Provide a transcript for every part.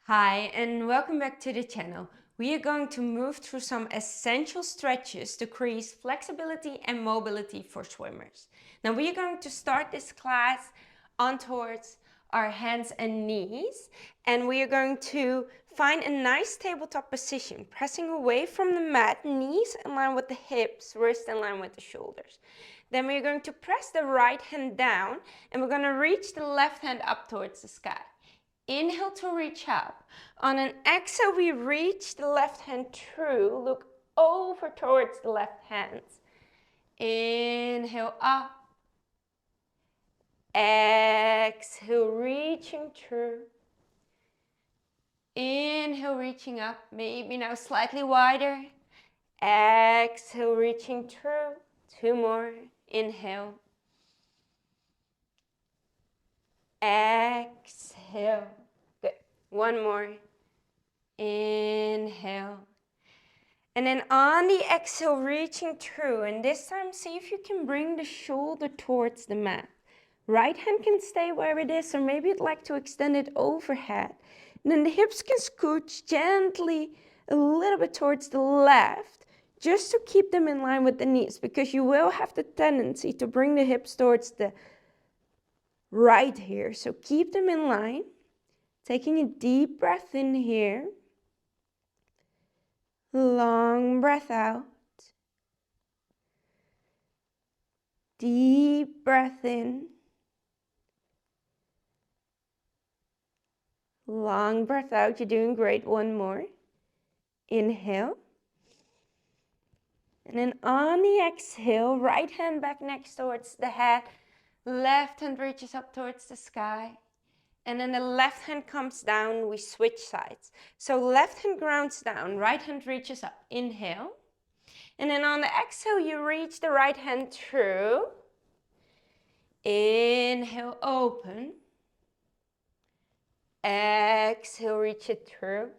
Hi, and welcome back to the channel. We are going to move through some essential stretches to increase flexibility and mobility for swimmers. Now we are going to start this class on towards our hands and knees, and we are going to find a nice tabletop position, pressing away from the mat, knees in line with the hips, wrist in line with the shoulders. Then we're going to press the right hand down, and we're going to reach the left hand up towards the sky. Inhale to reach up. On an exhale, we reach the left hand through. Look over towards the left hand. Inhale up. Exhale, reaching through. Inhale, reaching up. Maybe now slightly wider. Exhale, reaching through. Two more. Inhale. Exhale. Good. One more. Inhale. And then on the exhale, reaching through. And this time, see if you can bring the shoulder towards the mat. Right hand can stay where it is, or maybe you'd like to extend it overhead. And then the hips can scooch gently a little bit towards the left, just to keep them in line with the knees, because you will have the tendency to bring the hips towards the right here. So keep them in line. Taking a deep breath in here. Long breath out. Deep breath in. Long breath out. You're doing great. One more. Inhale. And then on the exhale, right hand back next towards the head. Left hand reaches up towards the sky. And then the left hand comes down. We switch sides. So left hand grounds down. Right hand reaches up. Inhale. And then on the exhale, you reach the right hand through. Inhale, open. Exhale, reach it through.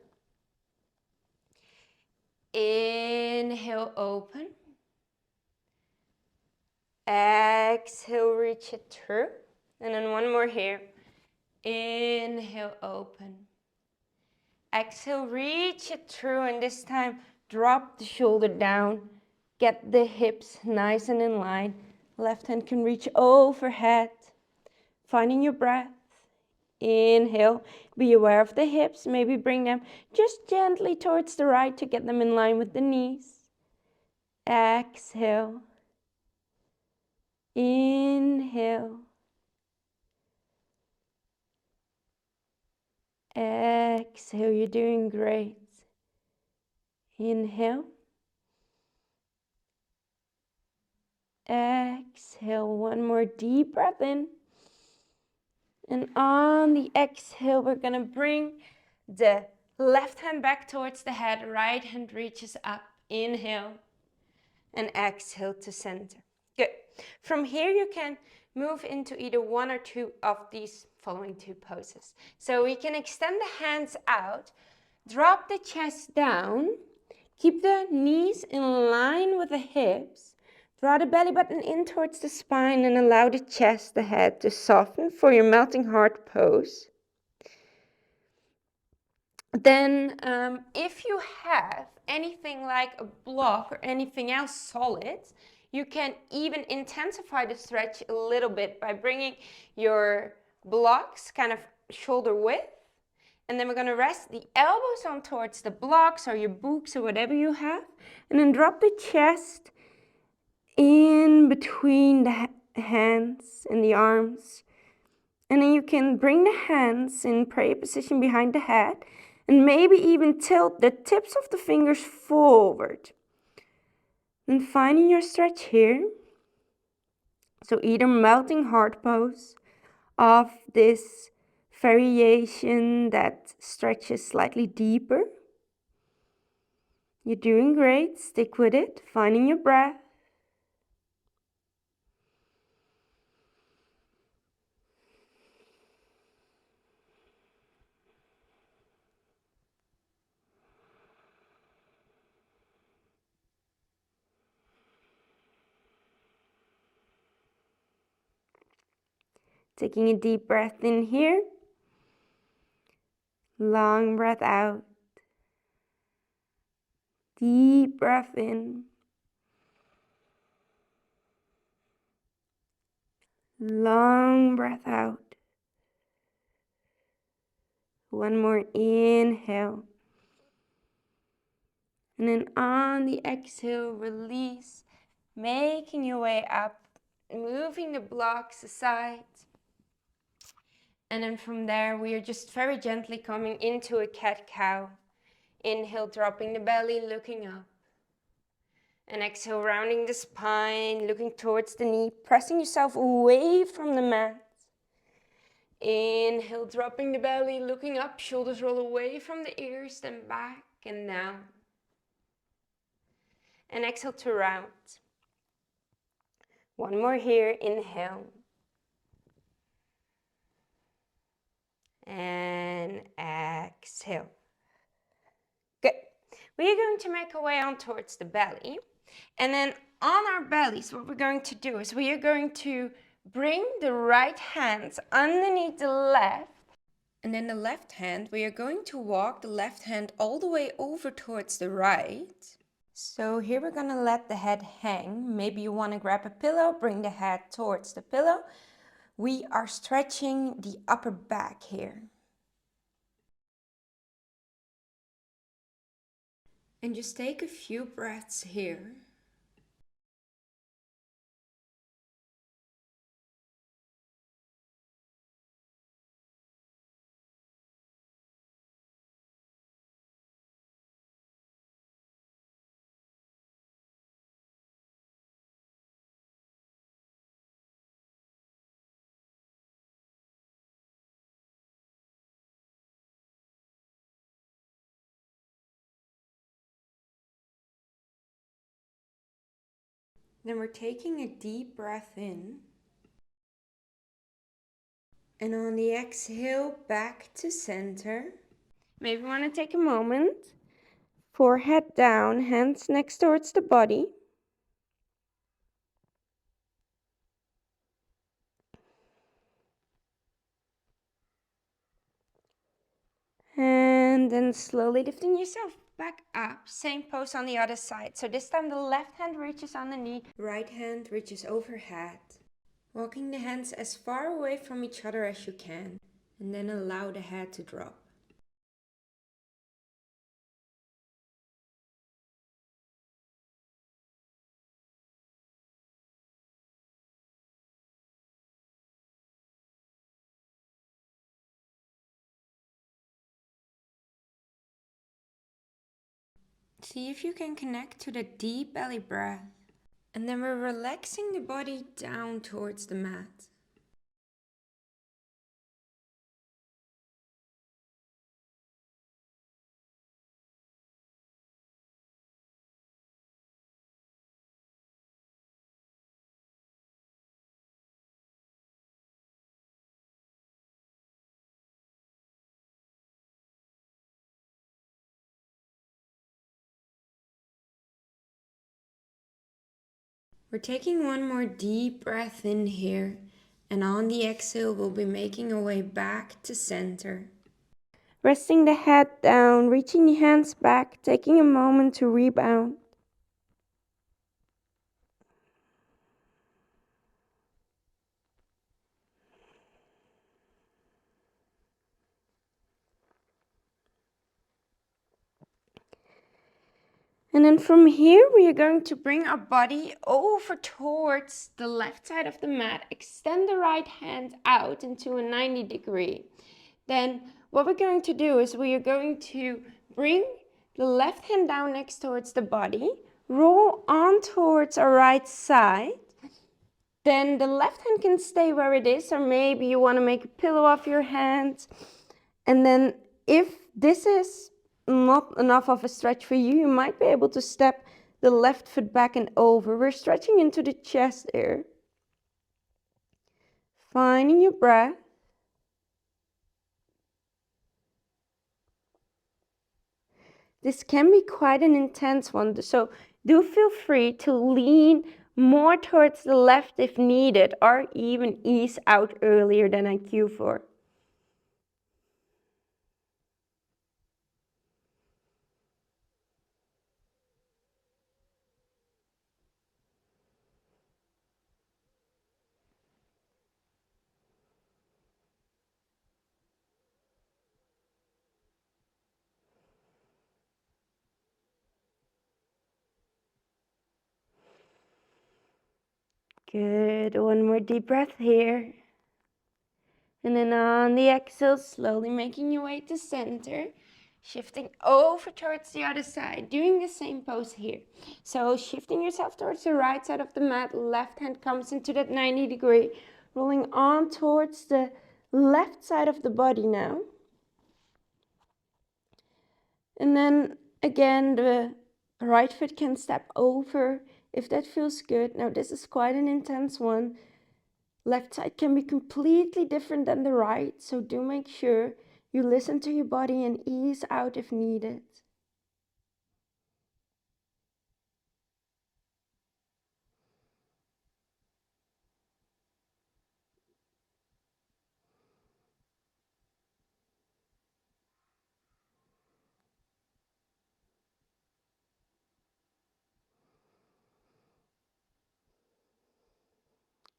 Inhale, open. Exhale, reach it through. And then one more here. Inhale, open. Exhale, reach it through. And this time, drop the shoulder down. Get the hips nice and in line. Left hand can reach overhead. Finding your breath. Inhale. Be aware of the hips. Maybe bring them just gently towards the right to get them in line with the knees. Exhale. Inhale. Exhale. You're doing great. Inhale. Exhale. One more deep breath in. And on the exhale, we're going to bring the left hand back towards the head. Right hand reaches up. Inhale. And exhale to center. Good. From here, you can move into either one or two of these following two poses. So we can extend the hands out, drop the chest down, keep the knees in line with the hips, draw the belly button in towards the spine and allow the chest, the head to soften for your melting heart pose. Then if you have anything like a block or anything else solid, you can even intensify the stretch a little bit by bringing your blocks kind of shoulder width. And then we're going to rest the elbows on towards the blocks or your books or whatever you have. And then drop the chest in between the hands and the arms. And then you can bring the hands in prayer position behind the head. And maybe even tilt the tips of the fingers forward. And finding your stretch here. So either melting heart pose of this variation that stretches slightly deeper. You're doing great. Stick with it. Finding your breath. Taking a deep breath in here. Long breath out. Deep breath in. Long breath out. One more inhale. And then on the exhale, release, making your way up, moving the blocks aside. And then from there, we are just very gently coming into a cat-cow. Inhale, dropping the belly, looking up. And exhale, rounding the spine, looking towards the knee, pressing yourself away from the mat. Inhale, dropping the belly, looking up, shoulders roll away from the ears, then back and down. And exhale to round. One more here, inhale. And exhale. Good. We are going to make our way on towards the belly. And then on our bellies, what we're going to do is we are going to bring the right hand underneath the left. And then the left hand, we are going to walk the left hand all the way over towards the right. So here we're going to let the head hang. Maybe you want to grab a pillow, bring the head towards the pillow. We are stretching the upper back here. And just take a few breaths here. Then we're taking a deep breath in. And on the exhale, back to center. Maybe you want to take a moment. Forehead down, hands next towards the body. And then slowly lifting yourself back up. Same pose on the other side. So this time the left hand reaches on the knee, right hand reaches overhead. Walking the hands as far away from each other as you can. And then allow the head to drop. See if you can connect to the deep belly breath. And then we're relaxing the body down towards the mat. We're taking one more deep breath in here, and on the exhale, we'll be making our way back to center. Resting the head down, reaching the hands back, taking a moment to rebound. And then from here, we are going to bring our body over towards the left side of the mat. Extend the right hand out into a 90 degree. Then what we're going to do is we are going to bring the left hand down next towards the body. Roll on towards our right side. Then the left hand can stay where it is, or maybe you want to make a pillow of your hand. And then if this is not enough of a stretch for you, you might be able to step the left foot back and over. We're stretching into the chest here. Finding your breath. This can be quite an intense one, so do feel free to lean more towards the left if needed, or even ease out earlier than I cue for. Good. One more deep breath here. And then on the exhale, slowly making your way to center. Shifting over towards the other side, doing the same pose here. So shifting yourself towards the right side of the mat, left hand comes into that 90 degree, rolling on towards the left side of the body now. And then again, the right foot can step over if that feels good. Now this is quite an intense one. Left side can be completely different than the right, so do make sure you listen to your body and ease out if needed.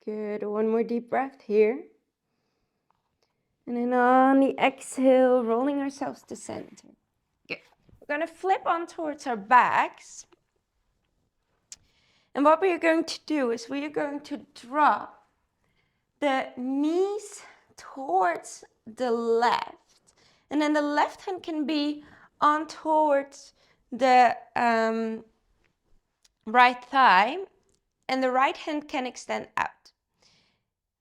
Good, one more deep breath here. And then on the exhale, rolling ourselves to center. Good. We're gonna flip on towards our backs. And what we are going to do is we are going to drop the knees towards the left. And then the left hand can be on towards the right thigh, and the right hand can extend out.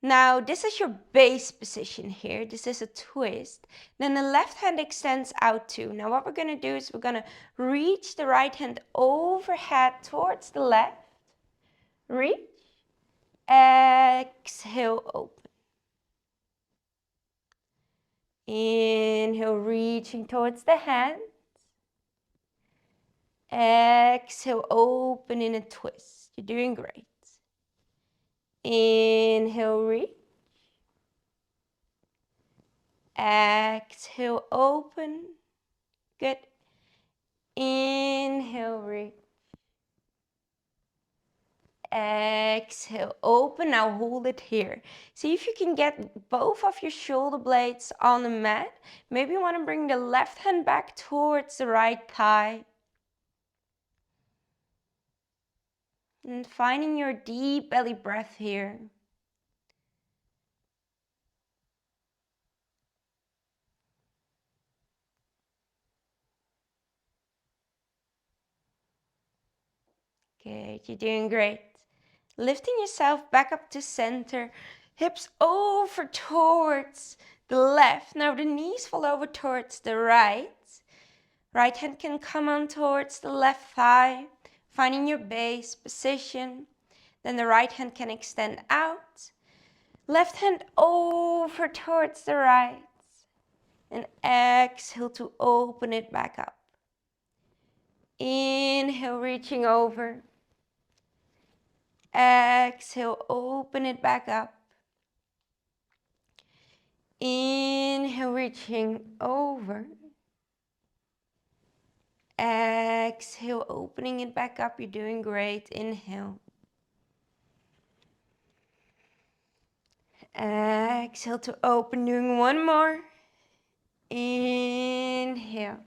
Now, this is your base position here. This is a twist. Then the left hand extends out too. Now, what we're going to do is we're going to reach the right hand overhead towards the left. Reach. Exhale, open. Inhale, reaching towards the hand. Exhale, open in a twist. You're doing great. Inhale, reach. Exhale, open. Good. Inhale, reach. Exhale, open. Now hold it here. See if you can get both of your shoulder blades on the mat. Maybe you want to bring the left hand back towards the right thigh. And finding your deep belly breath here. Good, you're doing great. Lifting yourself back up to center, hips over towards the left. Now the knees fall over towards the right. Right hand can come on towards the left thigh, finding your base position. Then the right hand can extend out. Left hand over towards the right. And exhale to open it back up. Inhale, reaching over. Exhale, open it back up. Inhale, reaching over. Exhale, opening it back up. You're doing great. Inhale. Exhale to open. Doing one more. Inhale.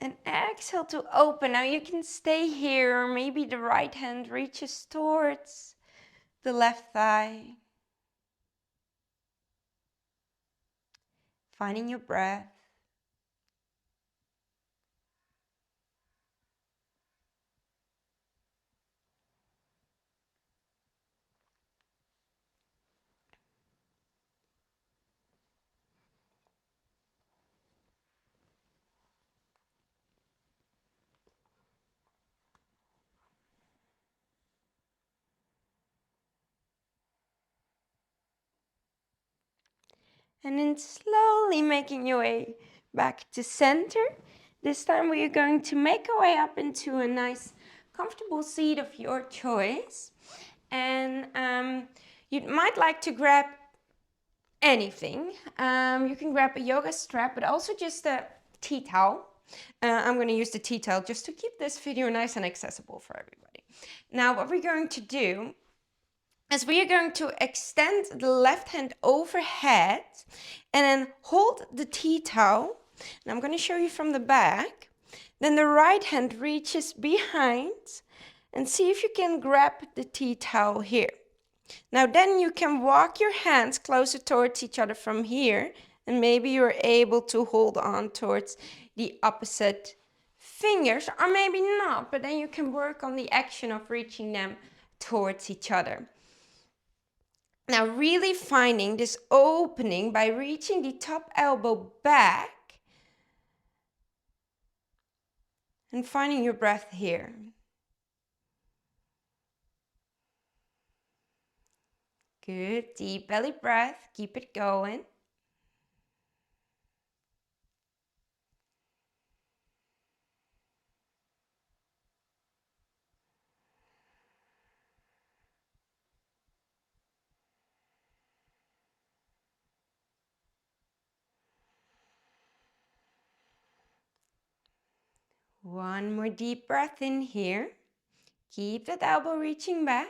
And exhale to open. Now you can stay here, or maybe the right hand reaches towards the left thigh. Finding your breath. And then slowly making your way back to center. This time we are going to make our way up into a nice comfortable seat of your choice. And you might like to grab anything. You can grab a yoga strap, but also just a tea towel. I'm going to use the tea towel just to keep this video nice and accessible for everybody. Now what we're going to do is we are going to extend the left hand overhead and then hold the tea towel. And I'm going to show you from the back. Then the right hand reaches behind and see if you can grab the tea towel here. Now then you can walk your hands closer towards each other from here, and maybe you're able to hold on towards the opposite fingers, or maybe not, but then you can work on the action of reaching them towards each other. Now really finding this opening by reaching the top elbow back and finding your breath here. Good, deep belly breath, keep it going. One more deep breath in here. Keep that elbow reaching back.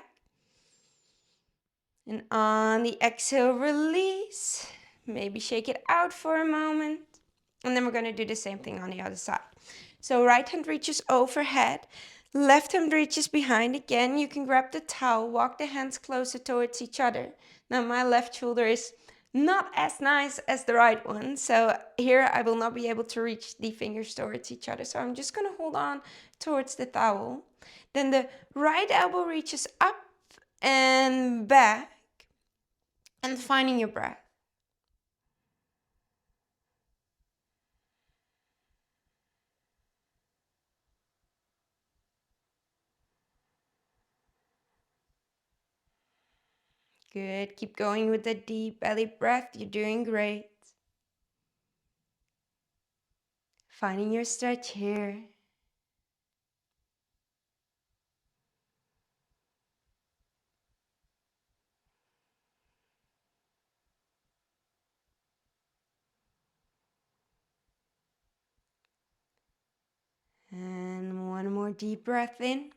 And on the exhale, release. Maybe shake it out for a moment. And then we're going to do the same thing on the other side. So right hand reaches overhead. Left hand reaches behind. Again, you can grab the towel. Walk the hands closer towards each other. Now my left shoulder is not as nice as the right one. So here I will not be able to reach the fingers towards each other. So I'm just going to hold on towards the towel. Then the right elbow reaches up and back. And finding your breath. Good. Keep going with the deep belly breath. You're doing great. Finding your stretch here. And one more deep breath in.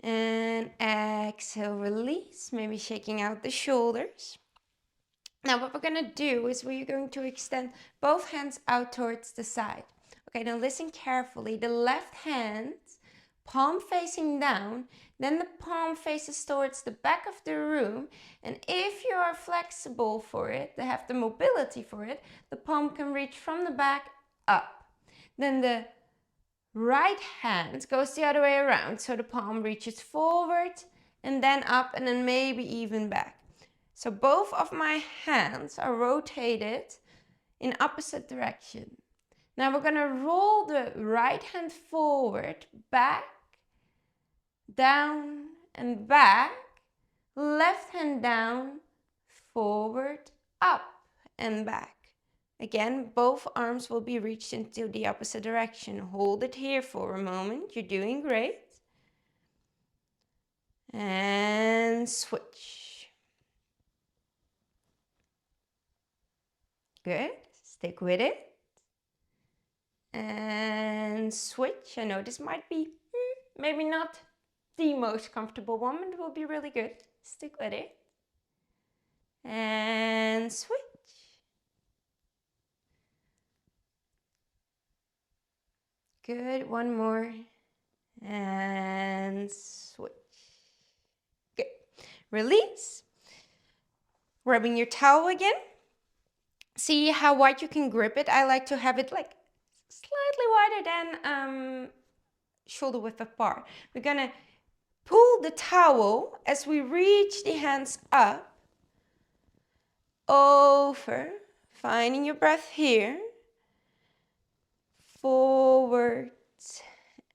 And exhale, release. Maybe shaking out the shoulders. Now what we're going to do is we're going to extend both hands out towards the side. Okay, now listen carefully. The left hand, palm facing down, then the palm faces towards the back of the room. And if you are flexible for it, they have the mobility for it, the palm can reach from the back up. Then the right hand goes the other way around. So the palm reaches forward and then up and then maybe even back. So both of my hands are rotated in opposite direction. Now we're going to roll the right hand forward, back, down and back. Left hand down, forward, up and back. Again, both arms will be reached into the opposite direction. Hold it here for a moment. You're doing great. And switch. Good. Stick with it. And switch. I know this might be maybe not the most comfortable one, but it will be really good. Stick with it. And switch. Good. One more. And switch. Good. Release. Rubbing your towel again. See how wide you can grip it. I like to have it like slightly wider than shoulder width apart. We're gonna pull the towel as we reach the hands up, over, finding your breath here, forward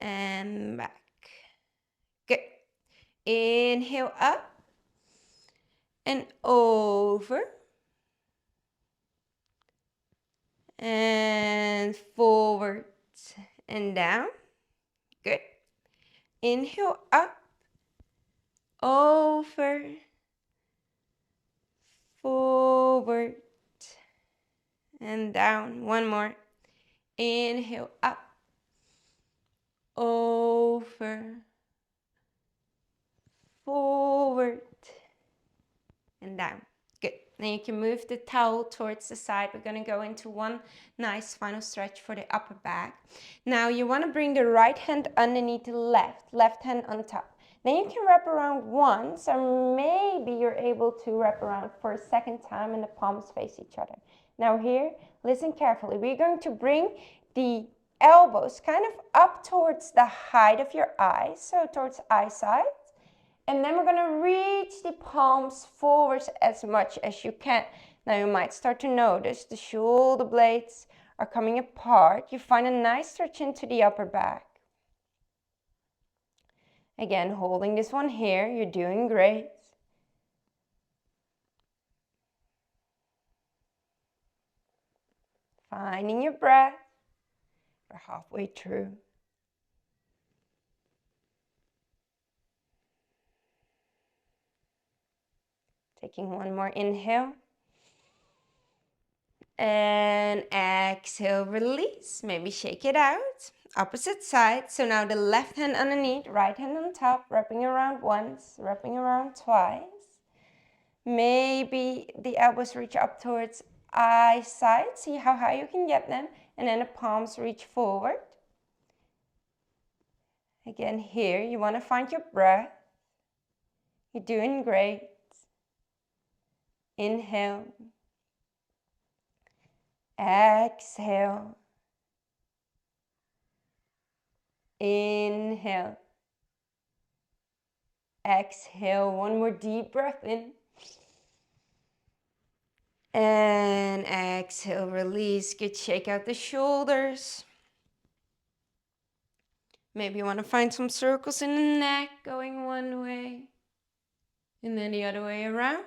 and back. Good. Inhale up and over and forward and down. Good. Inhale up, over, forward and down. One more. Inhale up, over, forward and down. Good. Then you can move the towel towards the side. We're going to go into one nice final stretch for the upper back. Now you want to bring the right hand underneath the left hand on top. Then you can wrap around once, or maybe you're able to wrap around for a second time and the palms face each other. Now here, listen carefully. We're going to bring the elbows kind of up towards the height of your eyes, so towards eyesight. And then we're going to reach the palms forwards as much as you can. Now you might start to notice the shoulder blades are coming apart. You find a nice stretch into the upper back. Again, holding this one here, you're doing great. Finding your breath. We're halfway through. Taking one more inhale. And exhale, release. Maybe shake it out. Opposite side. So now the left hand underneath, right hand on top, wrapping around once, wrapping around twice. Maybe the elbows reach up towards eyesight. See how high you can get them. And then the palms reach forward. Again, here, you want to find your breath. You're doing great. Inhale. Exhale. Inhale. Exhale. One more deep breath in. And exhale, release. Good, shake out the shoulders. Maybe you want to find some circles in the neck going one way and then the other way around.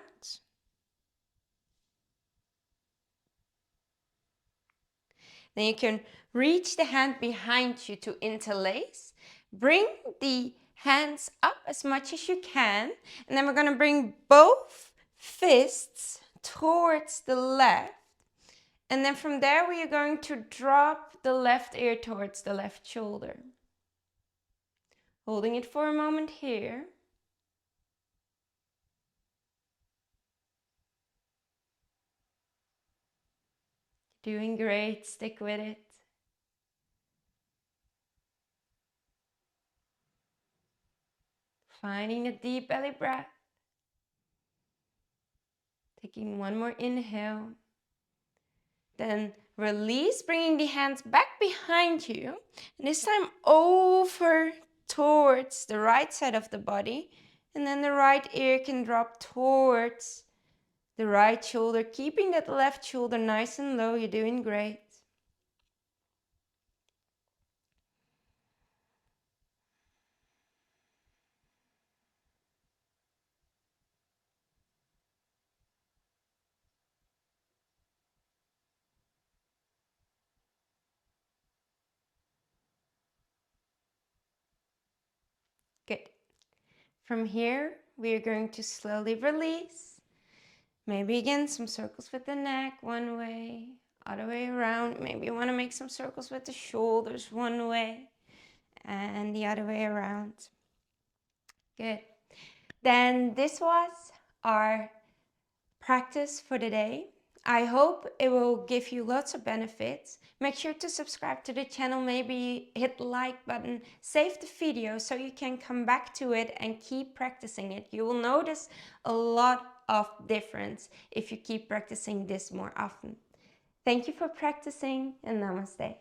Then you can reach the hand behind you to interlace. Bring the hands up as much as you can. And then we're going to bring both fists towards the left. And then from there we are going to drop the left ear towards the left shoulder. Holding it for a moment here. Doing great, stick with it. Finding a deep belly breath. Taking one more inhale. Then release, bringing the hands back behind you. And this time over towards the right side of the body. And then the right ear can drop towards the right shoulder, keeping that left shoulder nice and low. You're doing great. Good. From here, we are going to slowly release. Maybe again, some circles with the neck one way, other way around. Maybe you want to make some circles with the shoulders one way and the other way around. Good. Then this was our practice for the day. I hope it will give you lots of benefits. Make sure to subscribe to the channel, maybe hit the like button, save the video so you can come back to it and keep practicing it. You will notice a lot of difference if you keep practicing this more often. Thank you for practicing and namaste.